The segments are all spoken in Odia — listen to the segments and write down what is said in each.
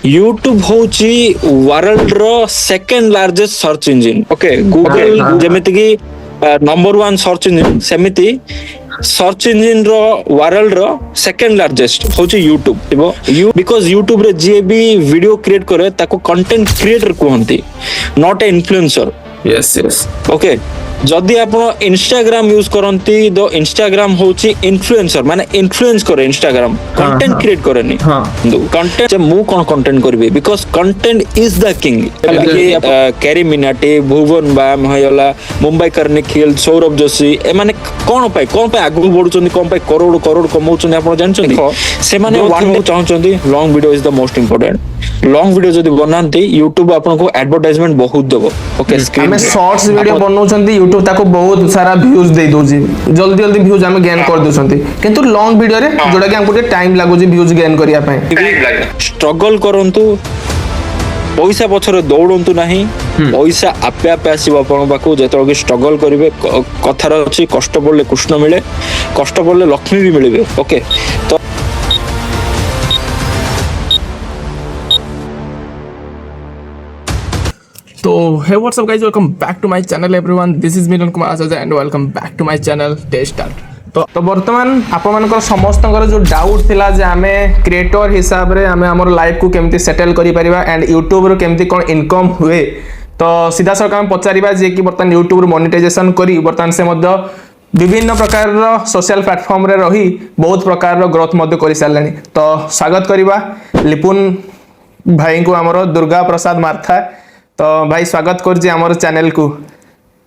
यूट्यूब होची वर्ल्ड रो second largest search engine okay Google जेमिति की नंबर 1 सर्च इंजिन सेमिति सर्च इंजिन रो वर्ल्ड रो सेकंड लार्जेस्ट होची यूट्यूब यू बिकॉज यूट्यूब रे जे भी वीडियो क्रिएट करे ताको कंटेंट क्रिएटर कहंती not a influencer yes yes okay जदि आप इंस्टाग्राम यूज करती तो इंस्टाग्राम होची इन्फ्लुएंसर माने इन्फ्लुएंस करे इंस्टाग्राम कंटेंट क्रिएट करेनी कंटेंट मु कोन कंटेंट करबे because content is the king Carry Minati Bhuvan Bam होयला मुंबई करनिखिल सौरभ जोशी ए माने कोन पे आगु बढ़ुचंदी कोन पे करोड़ करोड़ कमाउचंदी आपण जानचंदी से माने वन चाहचंदी long video is the most important long video जदि बनांती यूट्यूब आपन को एडवर्टाइजमेंट बहुत देबो ओके स्क्रीन हमें शॉर्ट्स वीडियो बनाउचंदी यूट्यूब ताको बहुत सारा व्यूज दे दोजी जल्दी जल्दी व्यूज हमें गेन कर दोसंती किंतु लॉन्ग वीडियो रे जोडा कि हमको टाइम लागुजी व्यूज गेन करिया पय स्ट्रगल करंतु पैसा पछरे दौड़ंतु नाही पैसा आपे आपे आसीबो आपन पाखु जेतरो कि स्ट्रगल करिवे कथार अछि कष्ट पड़ले कृष्ण मिले कष्ट पड़ले लक्ष्मी भी मिलिबे ओके तो तो hey what's up guys, welcome back to my channel everyone, this is Milan Kumar Asaja and welcome back to my channel Start। तो वर्तमान आप मानकर समस्त जो डाउट थिला जे आमे क्रिएटर हिसाब रे आमे हमर लाइफ को केमती सेटल करि परिबा एंड यूट्यूब रो केमती कोन इनकम हुए तो सीधा सरकार हम पचारिबा जे कि वर्तमान यूट्यूब रो मोनेटाइजेशन करी वर्तमान से मध्य विभिन्न प्रकार रो सोशल प्लेटफॉर्म रे रही बहुत प्रकार रो ग्रोथ मध्य करि सारलेनी। तो स्वागत करिबा लिपुन भाई को हमर दुर्गा प्रसाद मार्था। तो भाई स्वागत करजी हमर चैनल को।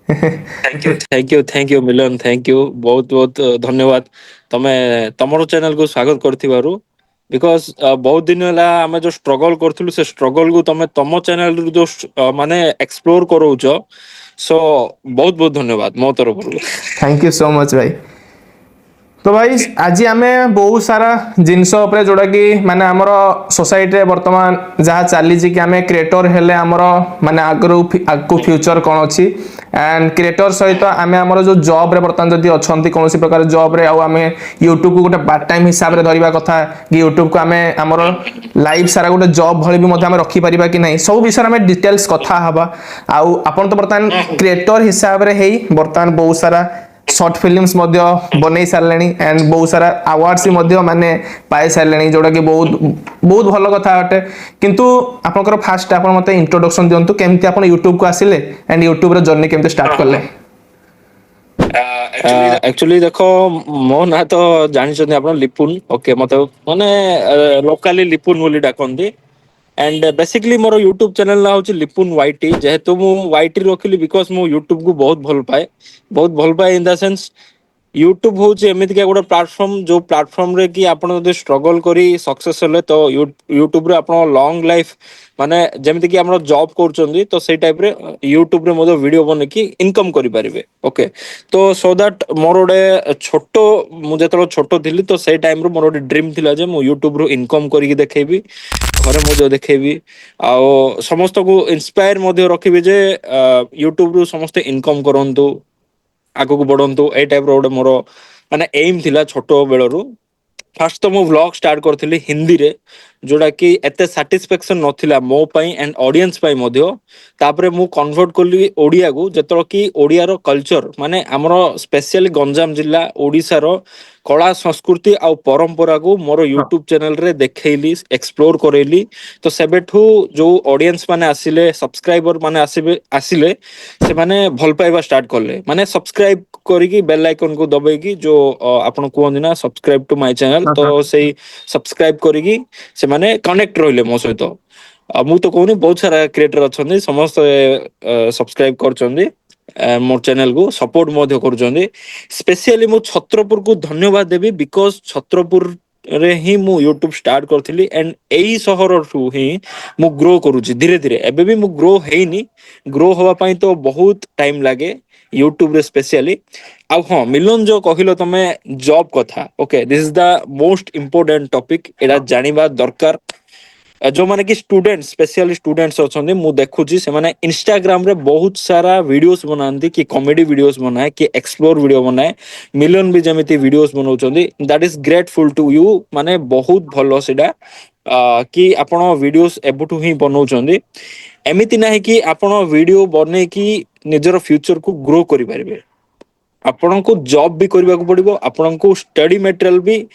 Thank you Milan thank you बहुत बहुत धन्यवाद तमे तमरो चैनल को स्वागत करथिबारु बिकॉज बहुत दिन होला हमें जो स्ट्रगल करथुलु से स्ट्रगल को तमे तमो चैनल जो माने एक्सप्लोर करोउचो सो बहुत बहुत धन्यवाद मो तरफ थैंक यू सो मच भाई। तो भाई आज आमे बहुत सारा जिनस उपरे जोड़ा कि माने हमर सोसाइटी रे वर्तमान जहा चाली कि आमे क्रिएटर हेले हमर माने आगु फ्यूचर कोन अछि एंड क्रिएटर सहित आमे हमर जो जॉब रे वर्तमान जदी अछंती कोनोसी प्रकार जॉब रे आ आमे YouTube को गोटे पार्ट टाइम हिसाब रे धरिबा कथा कि YouTube को आमे हमर लाइफ सारा गोटे जॉब भली भी मध्य आमे रखि परिबा कि नहीं सब विषय आमे डिटेल्स कथा हबा आ आपण तो वर्तमान क्रिएटर हिसाब रे हेई वर्तमान बहुत सारा शॉर्ट फिल्म्स मध्य बनै सारलेनी एंड बहुत सारा अवार्ड्स मध्य माने पाए सारलेनी जोड़ा कि बहुत बहुत भलो कथा हटे किंतु आपनकर फास्ट आपन मते इंट्रोडक्शन दियंतु केमति आपन YouTube को आसिले एंड YouTube रे जर्नी केमति स्टार्ट करले। एक्चुअली देखो मो ना तो जानि छथि आपन लिपुन ओके मते माने लोकली लिपुन बोली डाकंदी एंड बेसिकली मोर यूट्यूब चैनल ना होची लिपुन वाईटी जेहेतु मु वाईटी रखिली बिकॉज मु यूट्यूब को बहुत भल पाए इन द सेंस यूट्यूब होची एमिति का गोटे प्लेटफॉर्म जो प्लेटफॉर्म रे कि आपण जदि स्ट्रगल करी सक्सेस होले तो यूट्यूब रे आपण लॉन्ग लाइफ माने जेमिति कि आपण जॉब करचंदी तो सेई टाइप रे यूट्यूब रे मोदो वीडियो बने कि इनकम करि परिबे ओके तो सो दैट मोर ओडे छोटो मु जेतरो छोटो थिली तो सेई टाइम रो मोर ओडे ड्रीम थिला जे मु यूट्यूब रो इनकम करि देखेबी घरे मो देखेबी आ समस्त को इंस्पायर मध्य रखिबी जे यूट्यूब रो समस्त इनकम करंतु आगो को बढ़ंतु ए टाइप रो गोटे मोर माने एम थिला छोटो बेलरू फास्ट तो मु व्लॉग स्टार्ट करथिली हिंदी रे जोड़ा कि एते सैटिस्फैक्शन नथिला मो पई एंड ऑडियंस पई मध्य तापरे मु कन्वर्ट करली ओडिया को जेतरो कि ओडिया रो कल्चर माने हमरो स्पेशली गंजाम जिल्ला ओडिसा रो कला संस्कृति आ परंपरा को मोर यूट्यूब चैनल रे देखैली एक्सप्लोर करेली तो सेबेठू जो ऑडियंस माने आसिले सब्सक्राइबर माने आसिले से माने भल पाइबा स्टार्ट करले माने सब्सक्राइब करिकी बेल आइकन को दबाइकी जो आपण कहंदी ना सब्सक्राइब टू माय चैनल तो सेही सब्सक्राइब करिकी से माने कनेक्ट रहिले मो सहित मु तो कहूनी बहुत सारा क्रिएटर अछंदी समस्त सब्सक्राइब करचंदी मोर चैनल को सपोर्ट मध्य करूचंदी स्पेशली मु छत्रपुर को धन्यवाद देबी बिकॉज छत्रपुर रे ही मु यूट्यूब स्टार्ट करथिली एंड एई शहर रु ही मु ग्रो करूची धीरे धीरे एबे भी मु ग्रो हेइनी ग्रो होवा पई तो बहुत टाइम लागे यूट्यूब रे स्पेशली आ हाँ मिलन जो कहिलो तमे जॉब कथा okay this is the most important topic एडा जानिबा दरकार जो माने कि स्टूडेंट स्पेशली स्टूडेंट्स अछंदी मु देखुची से माने इंस्टाग्राम रे बहुत सारा वीडियोस बनांदी कि कॉमेडी वीडियोस बनाए कि एक्सप्लोर वीडियो बनाए मिलियन भी जेमिति वीडियोस बनाउचंदी that is grateful to you माने बहुत भलो सेडा कि आपण वीडियोस एबुटू ही बनाउचंदी एमिति नाही कि आपण वीडियो बने कि निजर फ्यूचर को ग्रो करि परिबे आपको जॉब भी करने को पड़ो आपको स्टडी मटेरियल भी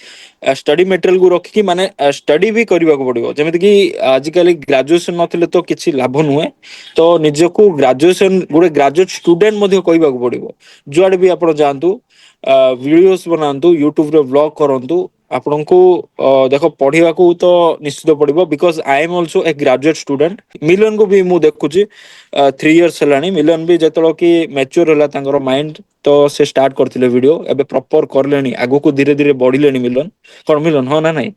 स्टडी मटेरियल को रखिकी माने स्टडी भी करने को पड़ो जमीती कि आजिकल ग्रेजुएशन नथिले तो किसी लाभ नुहे तो निजको ग्रेजुएशन गोटे ग्रेजुएट स्टूडेंट कहवाक पड़ो जुआड़े भी आप जातु वीडियोस बनातु यूट्यूब रे व्लॉग करंतु आपन को देखो पढ़िया को तो निश्चित पड़ो because I am also a graduate student million को भी मु देखुची 3 years हेलानी मिलियन भी जतलो कि मैच्योर होला तांगर माइंड तो से स्टार्ट करथिले वीडियो एबे प्रॉपर करलेनी आगो को धीरे धीरे बढ़िलेनी मिलन कोन मिलन हो ना नहीं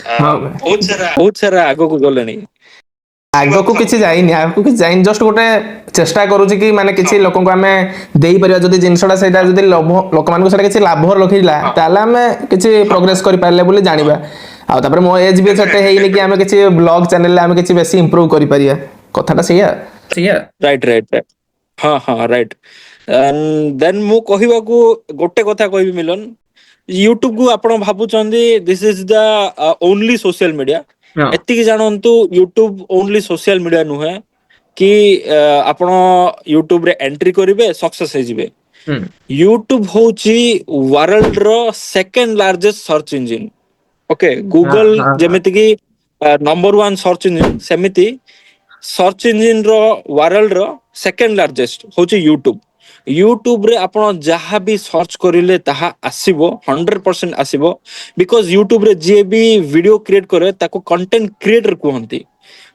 हाँ बहुत सारा आगो को गलेनी आगକୁ କିଛି ଯାଇନି ଆଗକୁ କିଛି ଯାଇନି ଜଷ୍ଟ ଗୋଟେ ଚେଷ୍ଟା କରୁଛି କି ମାନେ କିଛି ଲୋକଙ୍କୁ ଆମେ ଦେଇପାରିବା ଯଦି ଜିନିଷଟା ସେଇଟା ଯଦି ଲୋକମାନଙ୍କୁ ସେଇଟା କିଛି ଲାଭ ରଖିଲା ତାହେଲେ ଆମେ କିଛି ପ୍ରୋଗ୍ରେସ କରିପାରିଲେ ବୋଲି ଜାଣିବା ଆଉ ତାପରେ ମୋ ଏଜ୍ ବି ସେତେ ହେଇନି କି ଆମେ କିଛି ବ୍ଲଗ ଚ୍ୟାନେଲରେ ଆମେ କିଛି ବେଶୀ ଇମ୍ପ୍ରୁଭ କରିପାରିବା କଥାଟା ସେଇଆ राइट राइट राइट हाँ हाँ राइट देन मु कहवाकू गोटे कथा कहबी मिलन यूट्यूब को आपण भाबुचंदी this is the only social media एतिकी जानंतु यूट्यूब ओनली सोशल मीडिया नुहे कि आपण यूट्यूब रे एंट्री करिवे सक्सेस हे जिवे यूट्यूब होची वर्ल्ड रो second largest search engine okay Google जेमिति कि नंबर 1 सर्च इंजिन सेमिति सर्च इंजिन रो वर्ल्ड रो सेकंड लार्जेस्ट होची यूट्यूब यूट्यूब रे आपण जहाँ भी सर्च करिले ताहा आसीबो 100% आसीबो बिकॉज यूट्यूब रे जे भी वीडियो क्रिएट करे ताको कंटेंट क्रिएटर कहंती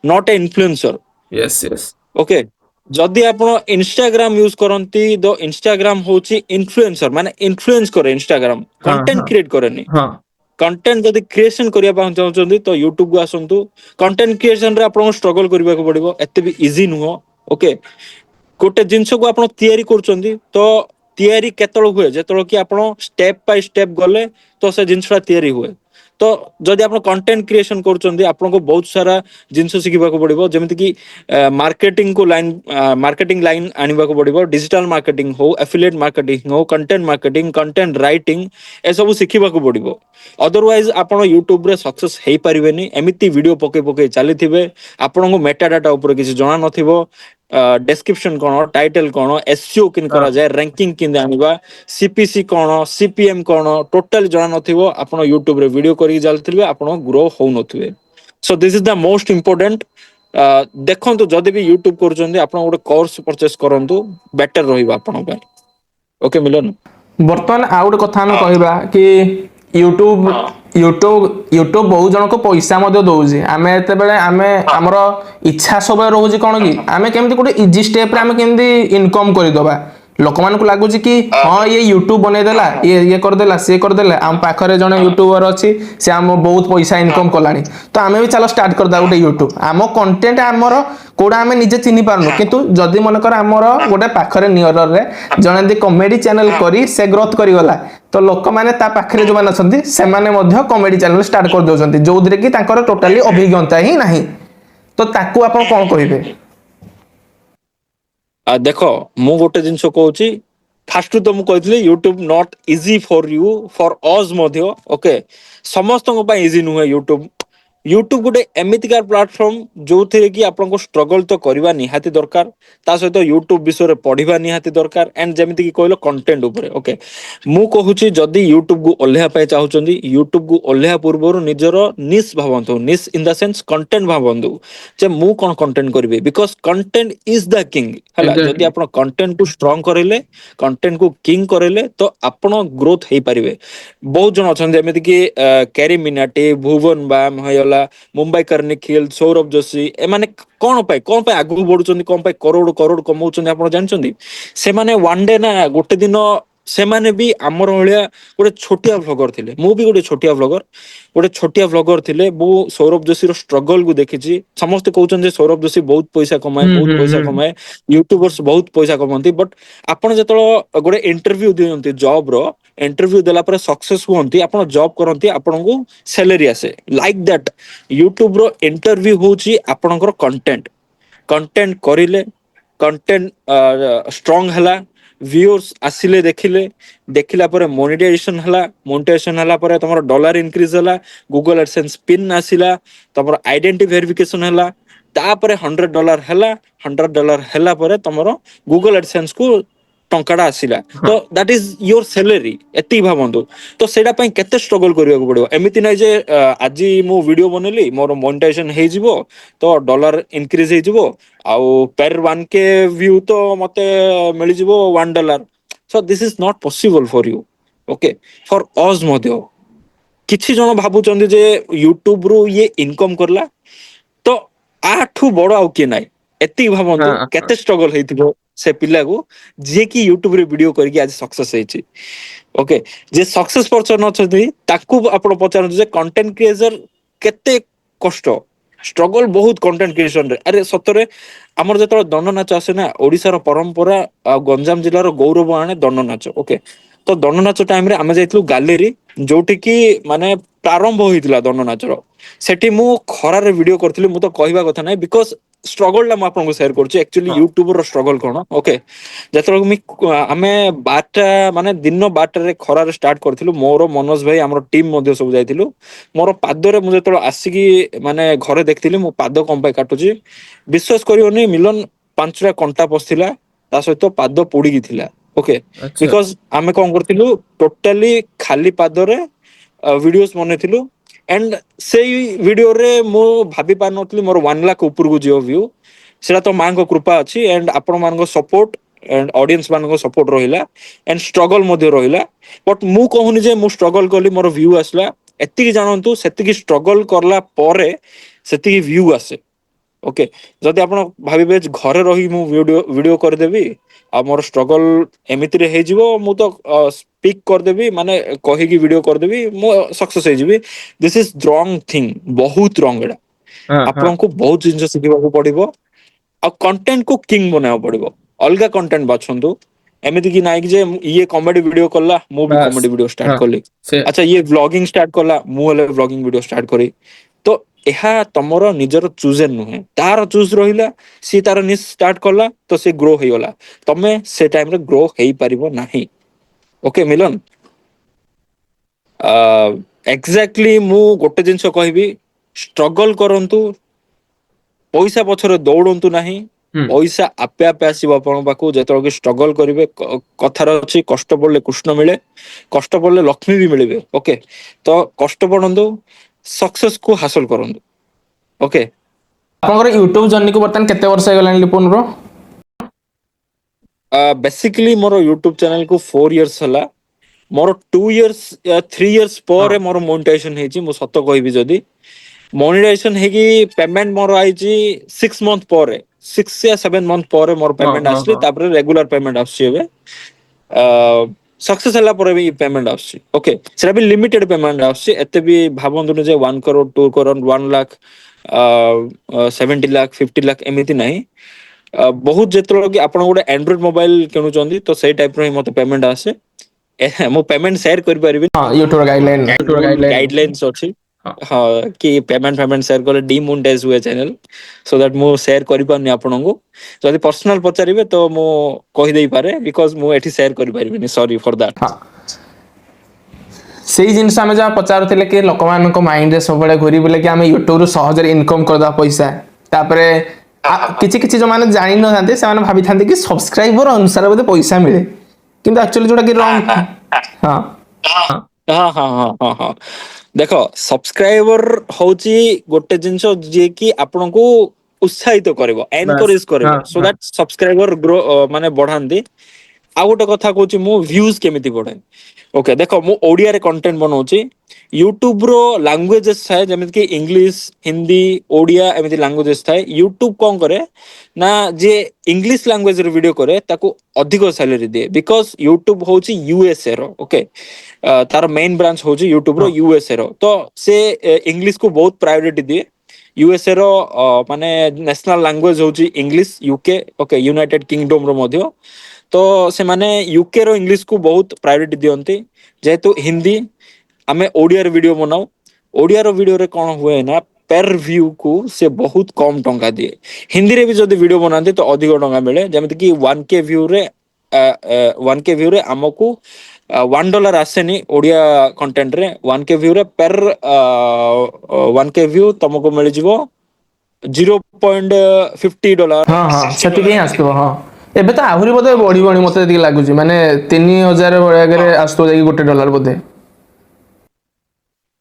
not a influencer yes yes okay जदि आपण इंस्टाग्राम यूज करंती दो इंस्टाग्राम होची इन्फ्लुएंसर माने इन्फ्लुएंस करे इंस्टाग्राम कंटेंट क्रिएट करेनी कंटेंट जदि क्रिएशन करिया पाउँ चाहउचंदी तो यूट्यूब को आसंतु कंटेंट क्रिएशन रे आपण स्ट्रगल करबा को पड़िबो एते भी इजी नुहो ओके गोटे जिंस को आपण तयारी करचंदी तो तयारी केतळ हुए जेतळ कि आपण स्टेप बाय स्टेप गले तो से जिंसटा तयारी हुए तो जदि आपण कंटेंट क्रिएशन करचंदी आपण को बहुत सारा जिंस सिखिबा को पड़िबो जेमिति कि मार्केटिंग लाइन आनिबा को पड़िबो डिजिटल मार्केटिंग हो एफिलिएट मार्केटिंग हो कंटेंट राइटिंग ए सब सिखिबा को पड़िबो अदरवाइज आपण यूट्यूब रे सक्सेस हेई परिबेनी एमिति वीडियो पके पके चली थिबे आपण को मेटा डाटा ऊपर किसी जणा नथिबो डेस्क्रिप्शन कोन टाइटल कोन एसईओ किन करा जाय रैंकिंग किन आनिबा सीपीसी कोन सीपीएम कोन टोटल जणा नथिबो आपण यूट्यूब रे वीडियो करी जालथिबे आपण ग्रो हो नथिबे so this is the most important देखंतु जदि भी यूट्यूब करचंदी आपण गोटे कोर्स परचेस करंतु बेटर रहिबा आपण पे ओके मिलन बर्तमान आ गोटे कथा हम कहबा कि यूट्यूब बहुत जन को पैसा दौर आम एत आम आमर इच्छा सब रोचे कौन कि आम केमती गोटे इजी स्टेप आम केमती इनकम करदे लोक मान लगुच कि हाँ ये यूट्यूब बनईदेला ये करदेला सी करदेला आम पाखे जन यूट्यूबर अच्छी से आम बहुत पैसा इनकम कला तो आम भी चलो स्टार्ट करदा गोटे यूट्यूब आम कंटेंट आमर कोड़ा आम निजे चिन्ह पारनु किंतु जदि मनकर आमर गोटे पाखरे नियर रे जने कॉमेडी चैनल करी से ग्रोथ करिगला तो लोक माने ता पाखरे जो माने अछंती से माने मध्य कॉमेडी चैनल स्टार्ट कर दोछंती जोदरे कि तांकर टोटली अभिज्ञता ही नाही तो ताकू आपण कोन कहिबे देखो मु गोटे जिनस कहूची फास्ट तो मु कहथले YouTube not easy for you for us मध्य ओके समस्त को पा इजी नुहे यूट्यूब गोटे एमितिकार प्लेटफॉर्म जो थे कि आपन को स्ट्रगल तो करबा निहाती दरकार ता सहित यूट्यूब विषय रे पढिबा निहाती दरकार एंड जेमिति कि कहलो कंटेंट ऊपर ओके मु कहूची जदी यूट्यूब को ओल्हेया पाए चाहुचंदी यूट्यूब को ओल्हेया पूर्वरु निजर निश भावंतु निश इन द सेंस कंटेंट भावंतु जे मु कोन कंटेंट करबे because content is the king हला जदी आपन कंटेंट को स्ट्रांग करेले कंटेंट को किंग करेले तो आपन ग्रोथ हे परिबे बहुत जन अछन जेमिति कि कैरी मिनाटी भुवन बाम हयला मुंबई कर्णिखिल सौरभ जोशी ए माने कोन पे आगु बढ़ुचंदी कोन पे करोड़ करोड़ कमाउचंदी आपण जानचंदी से माने वन डे ना गोटे दिन ସେମାନେ ବି ଆମର ଭଳିଆ ଗୋଟେ ଛୋଟିଆ ଭ୍ଲଗର ଥିଲେ, ମୁଁ ବି ଗୋଟେ ଛୋଟିଆ ଭ୍ଲଗର ଥିଲେ। ମୁଁ ସୌରଭ ଯୋଶୀର ଷ୍ଟ୍ରଗଲ କୁ ଦେଖିଛି। ସମସ୍ତେ କହୁଛନ୍ତି ଯେ ସୌରଭ ଯୋଶୀ ବହୁତ ପଇସା କମାଏ, ହୁଁ ବହୁତ ହୁଁ ପଇସା ହୁଁ କମାଏ, ୟୁଟ୍ୟୁବର୍ସ ବହୁତ ପଇସା କମାନ୍ତି। ବଟ ଆପଣ ଯେତେବେଳେ ଗୋଟେ ଇଣ୍ଟରଭ୍ୟୁ ଦିଅନ୍ତି ଜବ ର, ଇଣ୍ଟରଭ୍ୟୁ ଦେଲା ପରେ ସକ୍ସେସ ହୁଅନ୍ତି, ଆପଣ ଜବ କରନ୍ତି, ଆପଣଙ୍କୁ ସାଲାରୀ ଆସେ। ଲାଇକ ଦ୍ୟାଟ ୟୁଟ୍ୟୁବ ର ଇଣ୍ଟରଭ୍ୟୁ ହଉଛି ଆପଣଙ୍କର କଣ୍ଟେଣ୍ଟ। କଣ୍ଟେଣ୍ଟ କରିଲେ, କଣ୍ଟେଣ୍ଟ ଷ୍ଟ୍ରଙ୍ଗ ହେଲା, ଭିଉର୍ସ ଆସିଲେ, ଦେଖିଲା ପରେ ମୋନିଟାଇଜେସନ ହେଲା, ମୋନିଟାଇଜେସନ ହେଲା ପରେ ତମର ଡଲାର ଇନକ୍ରିଜ ହେଲା, ଗୁଗଲ ଆଡସେନ୍ସ ପିନ୍ ଆସିଲା, ତମର ଆଇଡେଣ୍ଟି ଭେରିଫିକେସନ ହେଲା, ତାପରେ $100 ହେଲା। $100 ହେଲା ପରେ ତମର ଗୁଗଲ ଆଡସେନ୍ସ କୁ ଟଙ୍କାଟା ଆସିଲା, ତ ହଁ ଦ୍ୟାଟ ଇଜ ୟୋର ସାଲାରୀ। ଏତିକି ଭାବନ୍ତୁ। ତ ସେଇଟା ପାଇଁ କେତେ ଷ୍ଟ୍ରଗଲ କରିବାକୁ ପଡିବ। ଏମିତି ନାହିଁ ଯେ ଆଜି ମୁଁ ଭିଡିଓ ବନେଇଲି, ମୋର ମନିଟାଇଜେସନ ହେଇଯିବ, ତ ଡଲାର ଇନକ୍ରିଜ ହେଇଯିବ, ଆଉ ପେର 1K ଭ୍ୟୁ ତ ମତେ ମିଳିଯିବ $1। So this is not possible for you, okay, for us ମଧ୍ୟ। କିଛି ଜଣ ଭାବୁଛନ୍ତି ଯେ ୟୁଟ୍ୟୁବ ରୁ ଇଏ ଇନକମ କରଲା, ତ ଆଠୁ ବଡ ଆଉ କିଏ ନାହିଁ। ଏତିକି ଭାବନ୍ତୁ ହଁ କେତେ ଷ୍ଟ୍ରଗଲ ହେଇଥିବ ସେ ପିଲାକୁ, ଯିଏ କି ୟୁଟ୍ୟୁବ ରେ ଭିଡିଓ କରିକି ଆଜି ସକ୍ସେସ ହେଇଛି। ଓକେ, ଯେ ସକ୍ସେସ ପର୍ସନ ଅଛନ୍ତି ତାକୁ ଆପଣ ପଚାରନ୍ତୁ ଯେ କଣ୍ଟେଣ୍ଟ କ୍ରିଏଟର କେତେ କଷ୍ଟ, ଷ୍ଟ୍ରଗଲ ବହୁତ କଣ୍ଟେଣ୍ଟ କ୍ରିଏସନରେ। ଆରେ ସତରେ ଆମର ଯେତେବେଳେ ଦଣ୍ଡ ନାଚ ଆସେ ନା, ଓଡିଶାର ପରମ୍ପରା ଆଉ ଗଞ୍ଜାମ ଜିଲ୍ଲାର ଗୌରବ ଆଣେ ଦଣ୍ଡ ନାଚ। ଓକେ, ତ ଦଣ୍ଡ ନାଚ ଟାଇମ ରେ ଆମେ ଯାଇଥିଲୁ ଗାଲେରୀ, ଯୋଉଠି କି ମାନେ ପ୍ରାରମ୍ଭ ହେଇଥିଲା ଦଣ୍ଡ ନାଚର। ସେଠି ମୁଁ ଖରାରେ ଭିଡିଓ କରିଥିଲି, ମୁଁ ତ କହିବା କଥା ନାହିଁ, ବିକଜ ଷ୍ଟ୍ରଗଲ ଟା ମୁଁ ଆପଣଙ୍କୁ ସେୟାର କରୁଛି ଆକ୍ଚୁଆଲି ହଁ ୟୁଟ୍ୟୁବ ର ଷ୍ଟ୍ରଗଲ କଣ। ଓକେ, ଯେତେବେଳେ ଆମେ 12ଟା ମାନେ ଦିନ 12ଟାରେ ଖରାରେ ଷ୍ଟାର୍ଟ କରିଥିଲୁ, ମୋର ମନୋଜ ଭାଇ ଆମର ଟିମ୍ ମଧ୍ୟ ସବୁ ଯାଇଥିଲୁ। ମୋର ପାଦରେ ମୁଁ ଯେତେବେଳେ ଆସିକି ମାନେ ଘରେ ଦେଖିଥିଲି, ମୋ ପାଦ କଣ ପାଇଁ କାଟୁଛି, ବିଶ୍ୱାସ କରିବନି ମିଲନ, 5ଟା କଣ୍ଟା ପଶିଥିଲା, ତା ସହିତ ପାଦ ପୋଡିକି ଥିଲା। ଓକେ, ଆଚ୍ଛା ବିକଜ ଆମେ କଣ କରିଥିଲୁ, ଟୋଟାଲି ଖାଲି ପାଦରେ ଭିଡିଓସ୍ ବନେଇଥିଲୁ। ଆଣ୍ଡ ସେଇ ଭିଡିଓରେ ମୁଁ ଭାବି ପାରିନଥିଲି ମୋର 1 ଲାଖ ଉପରକୁ ଯିବ ଭ୍ୟୁ। ସେଟା ତ ମାଙ୍କ କୃପା ଅଛି, ଆଣ୍ଡ ଆପଣ ମାନଙ୍କ ସପୋର୍ଟ, ଆଣ୍ଡ ଅଡିଏନ୍ସ ମାନଙ୍କ ସପୋର୍ଟ ରହିଲା, ଆଣ୍ଡ ଷ୍ଟ୍ରଗଲ ମଧ୍ୟ ରହିଲା। ବଟ ମୁଁ କହୁନି ଯେ ମୁଁ ଷ୍ଟ୍ରଗଲ କଲି ମୋର ଭ୍ୟୁ ଆସିଲା। ଏତିକି ଜାଣନ୍ତୁ, ସେତିକି ଷ୍ଟ୍ରଗଲ କଲା ପରେ ସେତିକି ଭ୍ୟୁ ଆସେ। ଓକେ, ଯଦି ଆପଣ ଭାବିବେ ଘରେ ରହି ମୁଁ ଭିଡିଓ କରିଦେବି ଆଉ ମୋର ଷ୍ଟ୍ରଗଲ ଏମିତିରେ ହେଇଯିବ, ମୁଁ ତ ସ୍ପିକ୍ କରିଦେବି, ମାନେ କହିକି ଭିଡିଓ କରିଦେବି, ମୁଁ ସକ୍ସେସ ହେଇଯିବି, ଦିସ୍ ଇଜ ରଙ୍ଗ ଥିଙ୍ଗ, ବହୁତ ରଙ୍ଗ ଏଟା। ହଁ ହଁ ଆପଣଙ୍କୁ ବହୁତ ଜିନିଷ ଶିଖିବାକୁ ପଡିବ, ଆଉ କଣ୍ଟେଣ୍ଟ କୁ କିଙ୍ଗ ବନେଇବାକୁ ପଡିବ। ଅଲଗା କଣ୍ଟେଣ୍ଟ ବାଛନ୍ତୁ, ଏମିତି କି ନାଇଁ କି ଯେ ଇଏ କମେଡି ଭିଡିଓ କଲା, ମୁଁ ବି ବାସ୍ କମେଡି ଭିଡିଓ ଷ୍ଟାର୍ଟ ହଁ କଲି। ସେ ଆଚ୍ଛା, ଇଏ ବ୍ଲଗିଂ ଷ୍ଟାର୍ଟ କଲା, ମୁଁ ହେଲେ ବ୍ଲଗିଂ ଭିଡିଓ ଷ୍ଟାର୍ଟ କରି। ତ ଏହା ତମର ନିଜର ଚୁଜନ ନୁହେଁ, ତାର ଚୁଜ ରହିଲା, ସିଏ ତାର ନିଜ ଷ୍ଟାର୍ଟ କଲା, ତ ସେ ଗ୍ରୋ ହେଇଗଲା। ତମେ ସେ ଟାଇମରେ ଗ୍ରୋ ହେଇପାରିବ ନାହିଁ। ଓକେ ମିଲନ, ଏକ୍ଜାକ୍ଟଲି ମୁଁ ଗୋଟେ ଜିନିଷ କହିବି, ଷ୍ଟ୍ରଗଲ କରନ୍ତୁ, ପଇସା ପଛରେ ଦୌଡନ୍ତୁ ନାହିଁ। ହୁଁ ପଇସା ଆପେ ଆପେ ଆସିବ ଆପଣଙ୍କ ପାଖକୁ, ଯେତେବେଳେ କି ଷ୍ଟ୍ରଗଲ କରିବେ। କଥାର ଅଛି, କଷ୍ଟ ପଡିଲେ କୃଷ୍ଣ ମିଳେ, କଷ୍ଟ ପଡିଲେ ଲକ୍ଷ୍ମୀ ବି ମିଳିବେ। ଓକେ, ତ କଷ୍ଟ ପଡନ୍ତୁ, ସକ୍ସେସ କୁ ହାସଲ କରନ୍ତୁ। ଓକେ, ଆପଣଙ୍କର ୟୁଟ୍ୟୁବ ଜର୍ଣ୍ଣିକୁ ବର୍ତ୍ତମାନ କେତେ ବର୍ଷ ହେଇଗଲାଣି ଲିପୁନର? ବେସିକଲି ମୋର ୟୁଟ୍ୟୁବ ଚ୍ୟାନେଲ କୁ 4 ଇୟର୍ସ ହେଲା। ମୋର 2 ଇୟର୍ସ 3 ଇୟର୍ସ ହଁ ପରେ ମୋର ମୋନିଟାଇଜେସନ ହେଇଛି, ମୁଁ ସତ କହିବି ଯଦି। ମନିଟାଇଜେସନ ହେଇକି ପେମେଣ୍ଟ ମୋର ଆଇଛି 6 ମନ୍ଥ ପରେ, 6 ୟା 7 ମନ୍ଥ ପରେ ମୋର ହଁ ପେମେଣ୍ଟ ହଁ ଆସିଲି। ହଁ ତାପରେ ରେଗୁଲାର ପେମେଣ୍ଟ ଆସୁଛି ଏବେ। ସକ୍ସେସ ହେଲା ପରେ ବି ପେମେଣ୍ଟ ଆସୁଛି। ଓକେ, ସେଟା ବି ଲିମିଟେଡ ପେମେଣ୍ଟ ଆସୁଛି, ଏତେ ବି ଭାବନ୍ତୁନି ଯେ 1 crore 2 crore 1 ଲାଖ 70 ଲାଖ 50 ଲାଖ ଏମିତି ନାହିଁ। ବହୁତ ଯେତେବେଳେ କି ଆପଣ ଗୋଟେ ଆଣ୍ଡ୍ରଏଡ ମୋବାଇଲ କିଣୁଛନ୍ତି, ତ ସେଇ ଟାଇପ ର ହିଁ ମତେ ପେମେଣ୍ଟ ଆସେ। ମୁଁ ପେମେଣ୍ଟ ସେୟାର କରିପାରିବି, ହଁ ୟୁଟ୍ୟୁବର ଗାଇଡଲାଇନ ଗାଇଡଲାଇନ୍ସ ଅଛି। ହଁ ହଁ, କି ପେମେଣ୍ଟ ଫେମେଣ୍ଟ ସେୟାର କଲେ ଡିମୋନେଟାଇଜ ହୁଏ ଚ୍ୟାନେଲ, ସୋ ଦ୍ୟାଟ ମୁଁ ସେୟାର କରିପାରୁନି ଆପଣଙ୍କୁ। ଯଦି ପର୍ସନାଲ ପଚାରିବେ ତ ମୁଁ କହିଦେଇପାରେ, ବିକଜ ମୁଁ ଏଠି ସେୟାର କରିପାରିବିନି, ସରି ଫର ଦ୍ୟାଟ। ହଁ ସେଇ ଜିନିଷ ଆମେ ଯାହା ପଚାରୁଥିଲେ କି ଲୋକମାନଙ୍କ ମାଇଣ୍ଡରେ ସବୁବେଳେ ଘୁରି ବୁଲେ କି ଆମେ ୟୁଟ୍ୟୁବରୁ ସହଜରେ ଇନକମ୍ କରିଦେବା ପଇସା। ତାପରେ କିଛି କିଛି ଯୋଉମାନେ ଜାଣିନଥାନ୍ତି ସେମାନେ ଭାବିଥାନ୍ତି କି ସବସ୍କ୍ରାଇବର ଅନୁସାରେ ବୋଧେ ପଇସା ମିଳେ, କିନ୍ତୁ ଆକ୍ଚୁଆଲି ଯୋଉଟା କି ରଙ୍ଗ। ହଁ ହଁ ହଁ ହଁ ହଁ ହଁ, ଦେଖ ସବସ୍କ୍ରାଇବର ହଉଛି ଗୋଟେ ଜିନିଷ ଯିଏ କି ଆପଣଙ୍କୁ ଉତ୍ସାହିତ କରିବ, ବାସ୍ ଏନକରେଜ କରିବ, ହଁ ସୋ ହଁ ଦ୍ୟାଟ ସବସ୍କ୍ରାଇବର ଗ୍ରୋ ମାନେ ବଢାନ୍ତି। ଆଉ ଗୋଟେ କଥା କହୁଛି ମୁଁ ଭ୍ୟୁଜ କେମିତି ବଢେ। ଓକେ ଦେଖ ମୁଁ ଓଡିଆରେ କଣ୍ଟେଣ୍ଟ ବନଉଛି, ୟୁଟ୍ୟୁବ ର ଲାଙ୍ଗୁଏଜେସ ଥାଏ ଯେମିତି କି ଇଂଲିଶ, ହିନ୍ଦୀ, ଓଡିଆ ଏମିତି ଲାଙ୍ଗୁଏଜେସ ଥାଏ। ୟୁଟ୍ୟୁବ କଣ କରେ ନା ଯିଏ ଇଂଲିଶ ଲାଙ୍ଗୁଏଜ ର ଭିଡିଓ କରେ ତାକୁ ଅଧିକ ସାଲାରୀ ଦିଏ, ବିକଜ ୟୁଟ୍ୟୁବ ହଉଛି ୟୁଏସଏ ର ଓକେ, ତାର ମେନ୍ ବ୍ରାଞ୍ଚ ହଉଛି ୟୁଟ୍ୟୁବ ର ହଁ ୟୁଏସଏ ର, ତ ସେ ଇଂଲିଶ କୁ ବହୁତ ପ୍ରାୟୋରିଟି ଦିଏ। ୟୁଏସଏ ର ମାନେ ନ୍ୟାସନାଲ ଲାଙ୍ଗୁଏଜ ହଉଛି English, UK okay united kingdom ର ମଧ୍ୟ, ତ ସେମାନେ ୟୁକେ ର ଇଂଲିଶ କୁ ବହୁତ ପ୍ରାୟୋରିଟି ଦିଅନ୍ତି। ଯେହେତୁ ହିନ୍ଦୀ, ଆମେ ଓଡିଆର ଭିଡିଓ ବନାଉ, ଓଡିଆର ଭିଡିଓରେ କଣ ହୁଏ ନା ପେର ଭ୍ୟୁ କୁ ସେ ବହୁତ କମ ଟଙ୍କା ଦିଏ। ହିନ୍ଦୀରେ ବି ଯଦି ଭିଡିଓ ବନାନ୍ତି ତ ଅଧିକ ଟଙ୍କା ମିଳେ, ଯେମିତି କି 1K ଭ୍ୟୁରେ 1K ଭ୍ୟୁରେ ଆମକୁ $1 ଆସେନି ଓଡିଆ କଣ୍ଟେଣ୍ଟରେ, 1K ଭ୍ୟୁରେ ପେର 1K ଭ୍ୟୁ ତମକୁ ମିଳିଯିବ $0.50 ହଁ ହଁ ସେତିକି ହିଁ $60 ଏମିତି ଆସୁଥିବ ମିଳେ। ହଁ। ଏବେ ତ ଆହୁରି ବୋଧେ ହଁ ବଢିବଣି ମତେ ଯେତିକି ଲାଗୁଛି, ମାନେ 3000 ଭଳିଆରେ ହଁ ଆସୁଥିବ ଯାଇକି $1 ବୋଧେ।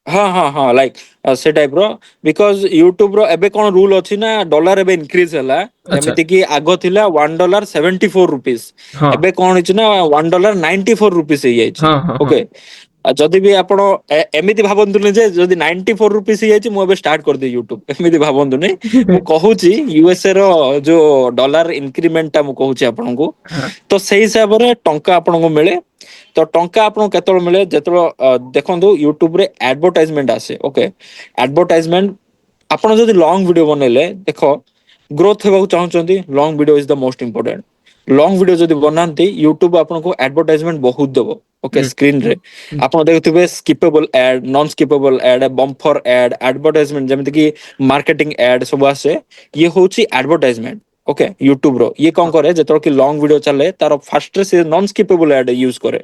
ହଁ ହଁ ହଁ ଲାଇକ୍ ସେ ଟାଇପ ର, ବିକଜ ୟୁଟ୍ୟୁବ ର ଏବେ କଣ ରୁଲ ଅଛି ନା ଡଲାର ଏବେ ଇନକ୍ରିଜ ହେଲା। ଆଚ୍ଛା। ଯେମିତି କି ଆଗ ଥିଲା $1.74, ହଁ ଏବେ କଣ ହେଇଛି ନା $1.94 ହେଇଯାଇଛି ହଁ ହଁ ହଁ ଓକେ। ଆଉ ଯଦି ବି ଆପଣ ଏମିତି ଭାବନ୍ତୁନି ଯେ ଯଦି $94 ହେଇଯାଇଛି ମୁଁ ଏବେ ଷ୍ଟାର୍ଟ କରିଦେବି ୟୁଟ୍ୟୁବ, ଏମିତି ଭାବନ୍ତୁନି। ମୁଁ କହୁଛି ୟୁଏସଏ ର ଯୋଉ ଡଲାର ଇନକ୍ରିମେଣ୍ଟ ଟା ମୁଁ କହୁଛି ଆପଣଙ୍କୁ, ହଁ ତ ସେଇ ହିସାବରେ ଟଙ୍କା ଆପଣଙ୍କୁ ମିଳେ। ତ ଟଙ୍କା ଆପଣଙ୍କୁ କେତେବେଳେ ମିଳେ ଯେତେବେଳେ ଦେଖନ୍ତୁ ୟୁଟ୍ୟୁବରେ ଆଡଭର୍ଟାଇଜମେଣ୍ଟ ଆସେ ଓକେ, ଆଡଭର୍ଟାଇଜମେଣ୍ଟ ଆପଣ ଯଦି ଲଙ୍ଗ ଭିଡିଓ ବନେଇଲେ ଦେଖ ଗ୍ରୋଥ ହେବାକୁ ଚାହୁଁଛନ୍ତି, long video is the most important. Long video ଯଦି ବନାନ୍ତି ୟୁଟ୍ୟୁବ ଆପଣଙ୍କୁ ଆଡଭର୍ଟାଇଜମେଣ୍ଟ ବହୁତ ଦବ ଓକେ, ହୁଁ ସ୍କ୍ରିନରେ ହୁଁ ଆପଣ ଦେଖୁଥିବେ ସ୍କିପେବଲ ଆଡ, ନନ୍ ସ୍କିପେବଲ ଆଡ, ବମ୍ଫର ଆଡ, ଆଡଭର୍ଟାଇଜମେଣ୍ଟ ଯେମିତି କି ମାର୍କେଟିଂ ଆଡ ସବୁ ଆସେ, ଇଏ ହଉଛି ଆଡଭର୍ଟାଇଜମେଣ୍ଟ ଓକେ। ୟୁଟ୍ୟୁବ ର ଇଏ କଣ ହଁ କରେ ଯେତେବେଳେ କି ଲଙ୍ଗ ଭିଡିଓ ଚାଲେ ତାର ଫାଷ୍ଟରେ ସେ ନନ୍ ସ୍କିପେବଲ ଆଡ ୟୁଜ କରେ।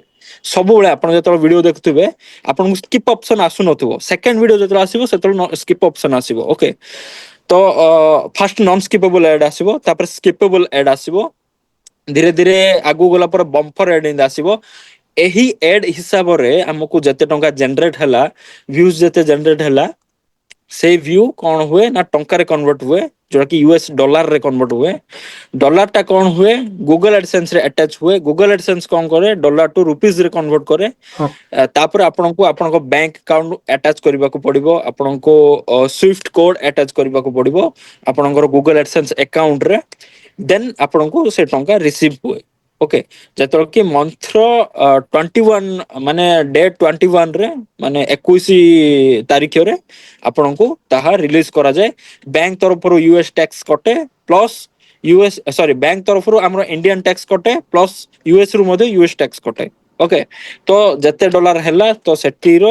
ସବୁବେଳେ ଆପଣ ଯେତେବେଳେ ଭିଡିଓ ଦେଖୁଥିବେ ଆପଣଙ୍କୁ ସ୍କିପ୍ ଅପସନ ଆସୁନଥିବ, ସେକେଣ୍ଡ ଭିଡିଓ ଯେତେବେଳେ ଆସିବ ସେତେବେଳେ ସ୍କିପ୍ ଅପସନ ଆସିବ ଓକେ। ତ ଫାଷ୍ଟ ନନ୍ ସ୍କିପେବଲ ଆଡ ଆସିବ, ତାପରେ ସ୍କିପେବଲ ଆଡ ଆସିବ, ଧୀରେ ଧୀରେ ଆଗକୁ ଗଲା ପରେ ବମ୍ଫର ଆଡ ଆସିବ। ଏହି ଏଡ ହିସାବରେ ଆମକୁ ଯେତେ ଟଙ୍କା ଜେନେରେଟ ହେଲା, ଭ୍ୟୁଜ ଯେତେ ଜେନେରେଟ ହେଲା, ସେଇ ଭ୍ୟୁ କଣ ହୁଏ ନା ଟଙ୍କାରେ କନଭର୍ଟ ହୁଏ, ଯୋଉଟା କି ୟୁଏସ ଡଲାରରେ କନଭର୍ଟ ହୁଏ। ଡଲାର ଟା କଣ ହୁଏ ଗୁଗଲ ଆଡସେନ୍ସ ରେ ଆଟାଚ ହୁଏ, ଗୁଗଲ ଆଡସେନ୍ସ କଣ କରେ ଡଲାର ଟୁ ରୁପିଜ ରେ କନଭର୍ଟ କରେ। ହଁ ତାପରେ ଆପଣଙ୍କୁ ଆପଣଙ୍କ ବ୍ୟାଙ୍କ ଆକାଉଣ୍ଟ ଆଟାଚ କରିବାକୁ ପଡିବ, ଆପଣଙ୍କୁ ସୁଇଫ୍ଟ କୋଡ ଆଟାଚ କରିବାକୁ ପଡିବ ଆପଣଙ୍କର ଗୁଗଲ ଆଡସେନ୍ସ ଆକାଉଣ୍ଟରେ, ଦେନ୍ ଆପଣଙ୍କୁ ସେ ଟଙ୍କା ରିସିଭ ହୁଏ ଓକେ। ଯେତେବେଳେ କି ମନ୍ଥର 21 ମାନେ ଡେ 21ରେ ମାନେ 21 ତାରିଖରେ ଆପଣଙ୍କୁ ତାହା ରିଲିଜ କରାଯାଏ। ବ୍ୟାଙ୍କ ତରଫରୁ ୟୁଏସ ଟ୍ୟାକ୍ସ କଟେ, ପ୍ଲସ ୟୁଏସ୍ ସରି ବ୍ୟାଙ୍କ ତରଫରୁ ଆମର ଇଣ୍ଡିଆନ ଟ୍ୟାକ୍ସ କଟେ, ପ୍ଲସ ୟୁଏସ ରୁ ମଧ୍ୟ ୟୁଏସ ଟ୍ୟାକ୍ସ କଟେ ଓକେ। ତ ଯେତେ ଡଲାର ହେଲା ତ ସେଠିର